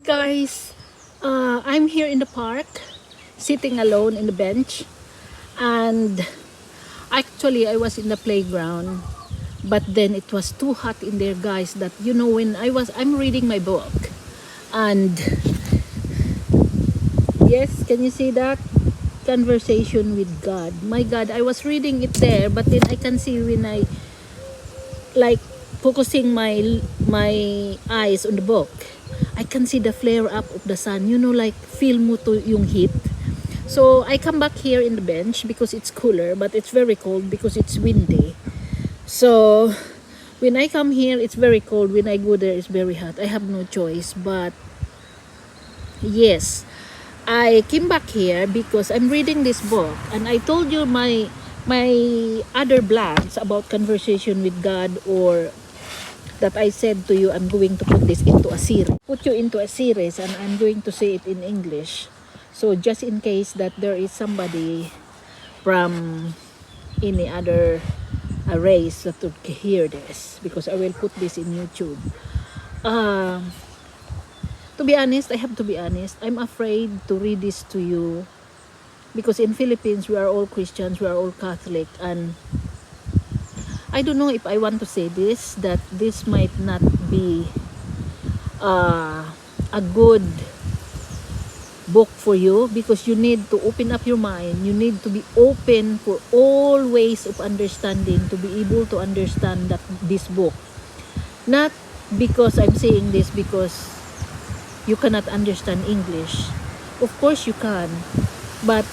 Guys, I'm here in the park, sitting alone in the bench, and actually I was in the playground, but then it was too hot in there, guys, that when I'm reading my book, and yes, can you see that? Conversation with God. My God, I was reading it there, but then I can see when I like focusing my eyes on the book, I can see the flare up of the sun, like feel mo to yung heat. So I come back here in the bench because it's cooler, but it's very cold because it's windy. So when I come here, it's very cold. When I go there, it's very hot. I have no choice. But yes, I came back here because I'm reading this book, and I told you my other blogs about conversation with God, or that I said to you, I'm going to put this into a series. Put you into a series, and I'm going to say it in English. So just in case that there is somebody from any other race that would hear this, because I will put this in YouTube. To be honest, I have to be honest, I'm afraid to read this to you because in Philippines, we are all Christians, we are all Catholic, and I don't know if I want to say this, that this might not be a good book for you, because you need to open up your mind. You need to be open for all ways of understanding to be able to understand this book. Not because I'm saying this because you cannot understand English. Of course you can, but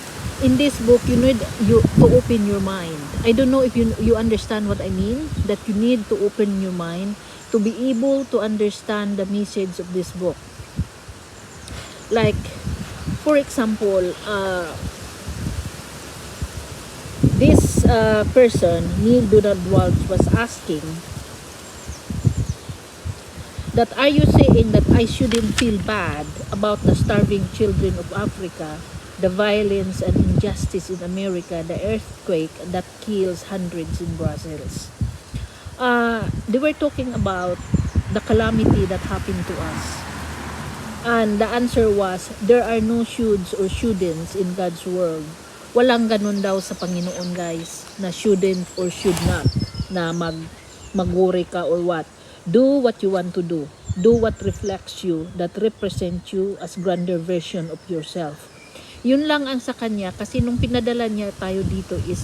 in this book you need to open your mind. I don't know if you understand what I mean, that you need to open your mind to be able to understand the message of this book. Like, for example, this person, Neil Donald Walsh, was asking that, are you saying that I shouldn't feel bad about the starving children of Africa, the violence and injustice in America, the earthquake that kills hundreds in Brussels? They were talking about the calamity that happened to us. And the answer was, there are no shoulds or shouldn'ts in God's world. Walang ganun daw sa Panginoon, guys, na shouldn't or should not, na mag-worry ka or what. Do what you want to do. Do what reflects you, that represents you as grander version of yourself. Yun lang ang sa kanya, kasi nung pinadala niya tayo dito is,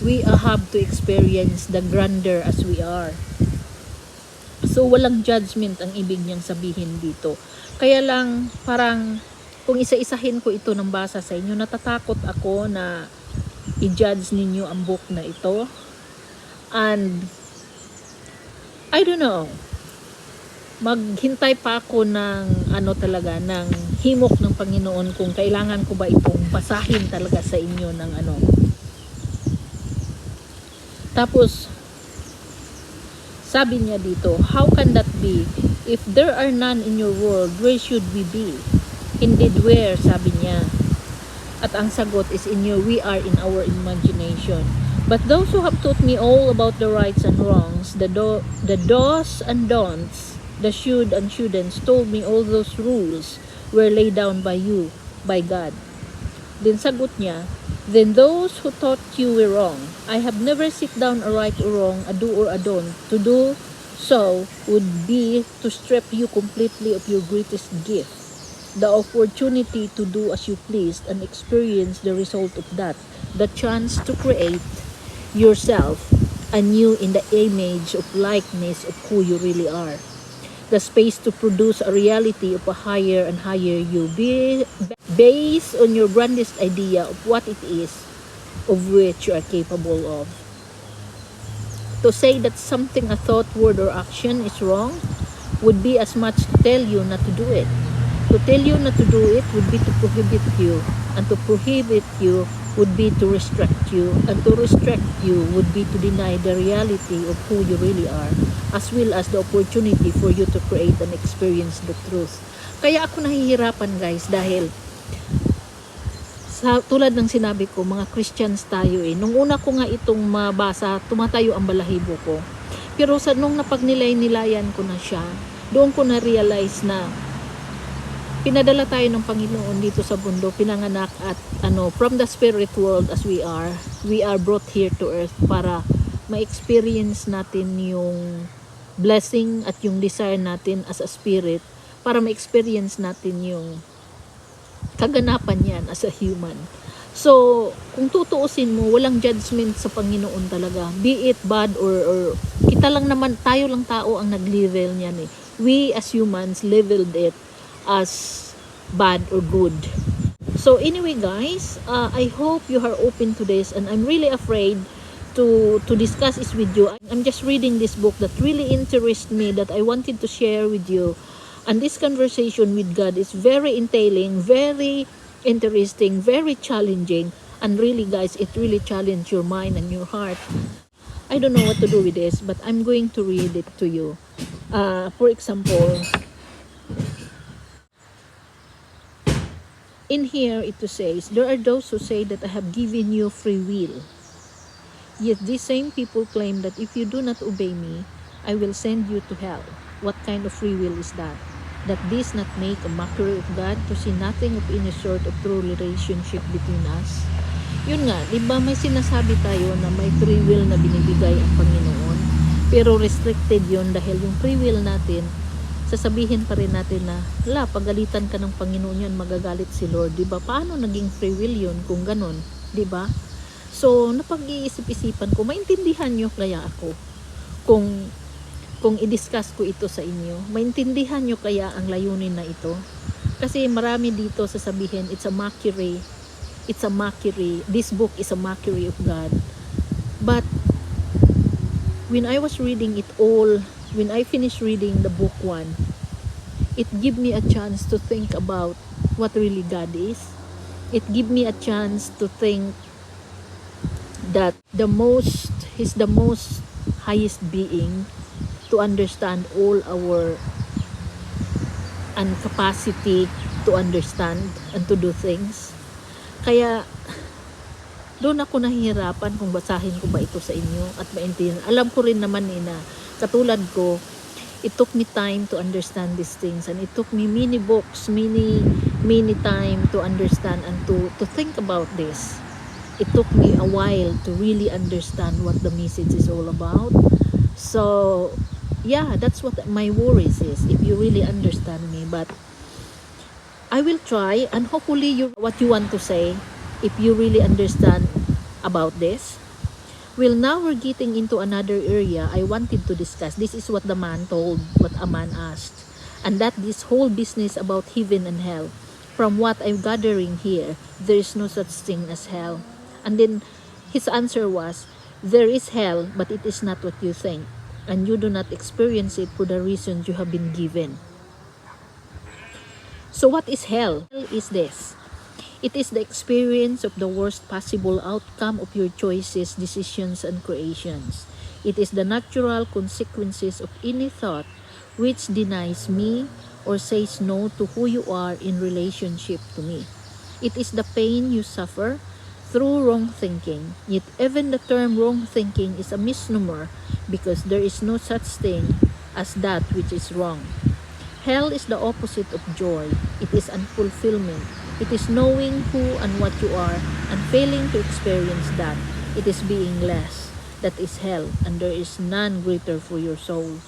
we have to experience the grander as we are. So walang judgment ang ibig niyang sabihin dito. Kaya lang parang kung isa-isahin ko ito ng basa sa inyo, natatakot ako na i-judge ninyo ang book na ito. And I don't know, maghintay pa ako ng ng himok ng Panginoon kung kailangan ko ba itong basahin talaga sa inyo ng Tapos sabi niya dito, how can that be? If there are none in your world, where should we be? Indeed, where? Sabi niya. At ang sagot is, we are in our imagination. But those who have taught me all about the rights and wrongs, the do's and don'ts, the should and shouldn'ts, told me all those rules were laid down by you, by God. Then sagot niya, then those who taught you were wrong. I have never sit down a right or wrong, a do or a don't. To do so would be to strip you completely of your greatest gift, the opportunity to do as you pleased and experience the result of that, the chance to create yourself anew in the image of likeness of who you really are, the space to produce a reality of a higher and higher you, based on your grandest idea of what it is of which you are capable of. To say that something, a thought, word, or action is wrong would be as much to tell you not to do it. To tell you not to do it would be to prohibit you, and to prohibit you would be to restrict you, and to restrict you would be to deny the reality of who you really are, as well as the opportunity for you to create and experience the truth. Kaya ako nahihirapan, guys, dahil tulad ng sinabi ko, mga Christians tayo nung una ko nga itong mabasa, tumatayo ang balahibo ko. Pero nung napagnilay-nilayan ko na siya, doon ko na-realize na pinadala tayo ng Panginoon dito sa mundo, pinanganak at from the spirit world as we are brought here to earth para ma-experience natin yung blessing at yung desire natin as a spirit, para ma-experience natin yung kaganapan yan as a human. So, kung tutuusin mo, walang judgment sa Panginoon talaga. Be it bad or kita lang naman, tayo lang tao ang nag-level niyan eh. We as humans leveled it as bad or good. So anyway guys, I hope you are open to this, and I'm really afraid to discuss this with you. I'm just reading this book that really interests me, that I wanted to share with you. And this conversation with God is very entailing, very interesting, very challenging, and really guys, it really challenged your mind and your heart. I don't know what to do with this, but I'm going to read it to you. For example, in here it says, there are those who say that I have given you free will. Yet these same people claim that if you do not obey me, I will send you to hell. What kind of free will is that? That this not make a mockery of God, to see nothing of any sort of true relationship between us? Yun nga, di ba may sinasabi tayo na may free will na binibigay ang Panginoon, pero restricted yun dahil yung free will natin, sasabihin pa rin natin na, pagalitan ka ng Panginoon yan, magagalit si Lord, di ba? Paano naging free will yun kung ganun, di ba? So, napag-iisip-isipan ko, maintindihan nyo kaya ako kung i-discuss ko ito sa inyo. Maintindihan nyo kaya ang layunin na ito? Kasi marami dito sasabihin, it's a mockery. It's a mockery. This book is a mockery of God. But, when I was reading it all, when I finished reading the book 1, it gave me a chance to think about what really God is. It gave me a chance to think that He's the most highest being, to understand all our incapacity to understand and to do things. Kaya doon ako nahihirapan kung basahin ko ba ito sa inyo at maintindihan. Alam ko rin naman na katulad ko, it took me time to understand these things, and it took me many books, many time to understand and to think about this. It took me a while to really understand what the message is all about. So, yeah, that's what my worries is, if you really understand me. But I will try, and hopefully what you want to say, if you really understand about this. Well, now we're getting into another area I wanted to discuss. This is what the man told, what a man asked. And that this whole business about heaven and hell, from what I'm gathering here, there is no such thing as hell. And then his answer was, there is hell, but it is not what you think, and you do not experience it for the reasons you have been given. So what is hell? Hell is this. It is the experience of the worst possible outcome of your choices, decisions, and creations. It is the natural consequences of any thought which denies me or says no to who you are in relationship to me. It is the pain you suffer through wrong thinking. Yet even the term wrong thinking is a misnomer, because there is no such thing as that which is wrong. Hell is the opposite of joy. It is unfulfillment. It is knowing who and what you are and failing to experience that. It is being less. That is hell, and there is none greater for your soul.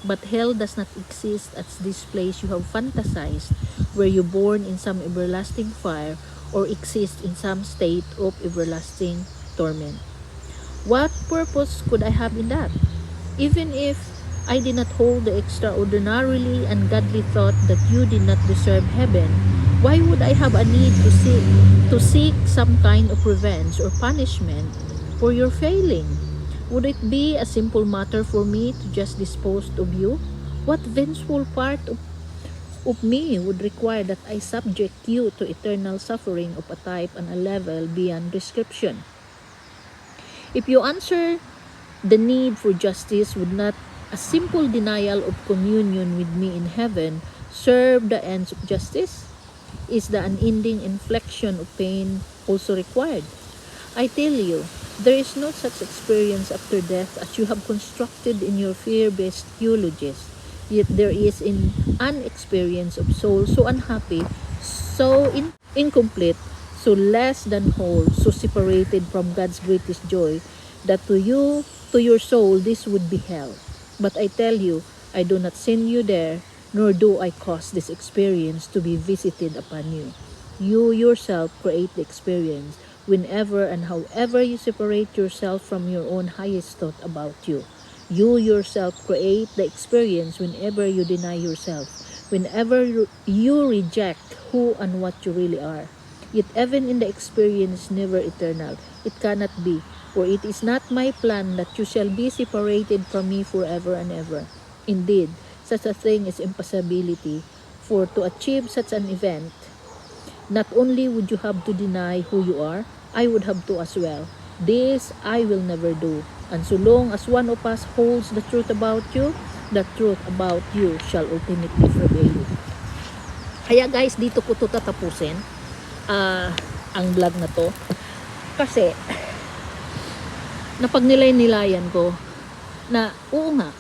But hell does not exist as this place you have fantasized, where you born in some everlasting fire or exist in some state of everlasting torment. What purpose could I have in that? Even if I did not hold the extraordinarily ungodly thought that you did not deserve heaven, why would I have a need to seek some kind of revenge or punishment for your failing? Would it be a simple matter for me to just dispose of you? What vengeful part of me would require that I subject you to eternal suffering of a type and a level beyond description? If you answer the need for justice, would not a simple denial of communion with me in heaven serve the ends of justice? Is the unending infliction of pain also required? I tell you, there is no such experience after death as you have constructed in your fear-based theologies. Yet there is an experience of soul so unhappy, so incomplete, so less than whole, so separated from God's greatest joy, that to you, to your soul, this would be hell. But I tell you, I do not send you there, nor do I cause this experience to be visited upon you. You yourself create the experience whenever and however you separate yourself from your own highest thought about you. You yourself create the experience whenever you deny yourself, whenever you reject who and what you really are. Yet even in the experience never eternal, it cannot be, for it is not my plan that you shall be separated from me forever and ever. Indeed, such a thing is impossibility, for to achieve such an event, not only would you have to deny who you are, I would have to as well. This I will never do. And so long as one of us holds the truth about you, the truth about you shall ultimately prevail. Kaya guys, dito ko to tatapusin ang vlog na to. Kasi, napagnilay-nilayan ko na oo nga,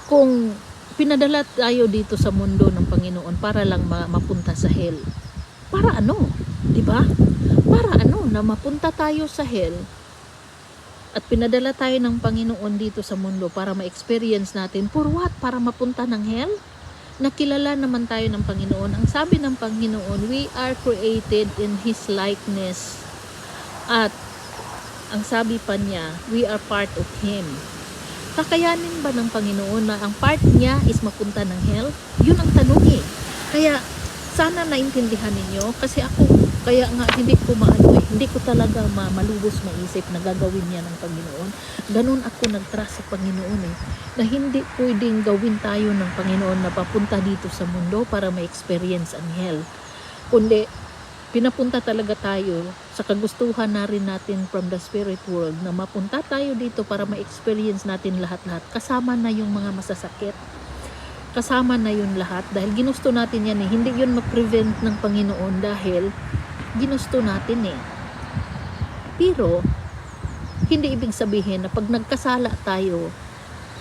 kung pinadala tayo dito sa mundo ng Panginoon para lang mapunta sa hell, para ano? 'Di ba? Para ano na mapunta tayo sa hell at pinadala tayo ng Panginoon dito sa mundo para ma-experience natin for what? Para mapunta ng hell? Nakilala naman tayo ng Panginoon. Ang sabi ng Panginoon, we are created in His likeness. At ang sabi pa niya, we are part of Him. Kakayanin ba ng Panginoon na ang part niya is mapunta ng hell? Yun ang tanong eh. Kaya sana naintindihan ninyo, kasi ako, kaya nga hindi ko hindi ko talaga malubos maisip na gagawin niya ng Panginoon. Ganun ako nag-trust sa Panginoon eh, na hindi pwedeng gawin tayo ng Panginoon na papunta dito sa mundo para ma-experience ang hell. Kundi, pinapunta talaga tayo sa kagustuhan na rin natin from the spirit world, na mapunta tayo dito para ma-experience natin lahat-lahat. Kasama na yung mga masasakit. Kasama na yun lahat dahil ginusto natin yan eh. Hindi yun ma-prevent ng Panginoon dahil ginusto natin eh. Pero hindi ibig sabihin na pag nagkasala tayo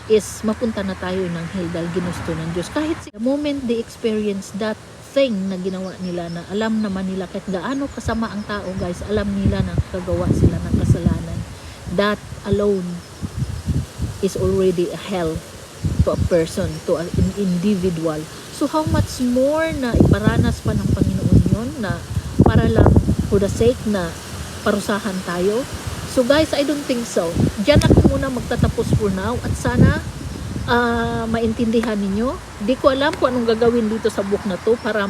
is mapunta na tayo ng hell dahil ginusto ng Diyos. Kahit the moment they experience that thing na ginawa nila, na alam naman nila kahit gaano kasama ang tao guys, alam nila na kagawa sila ng kasalanan, that alone is already a hell to a person, to an individual. So how much more na iparanas pa ng Panginoon yun, na para lang for the sake na parusahan tayo. So guys, I don't think so. Diyan ako muna magtatapos for now, at sana maintindihan ninyo. Di ko alam kung anong gagawin dito sa book na to para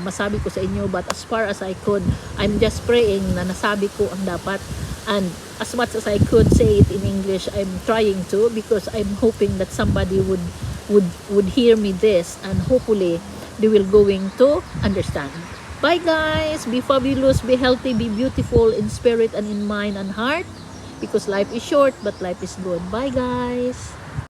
masabi ko sa inyo, but as far as I could, I'm just praying na nasabi ko ang dapat. And as much as I could say it in English, I'm trying to, because I'm hoping that somebody would hear me this, and hopefully they will going to understand. Bye guys, be fabulous, be healthy, be beautiful in spirit and in mind and heart, because life is short but life is good. Bye guys.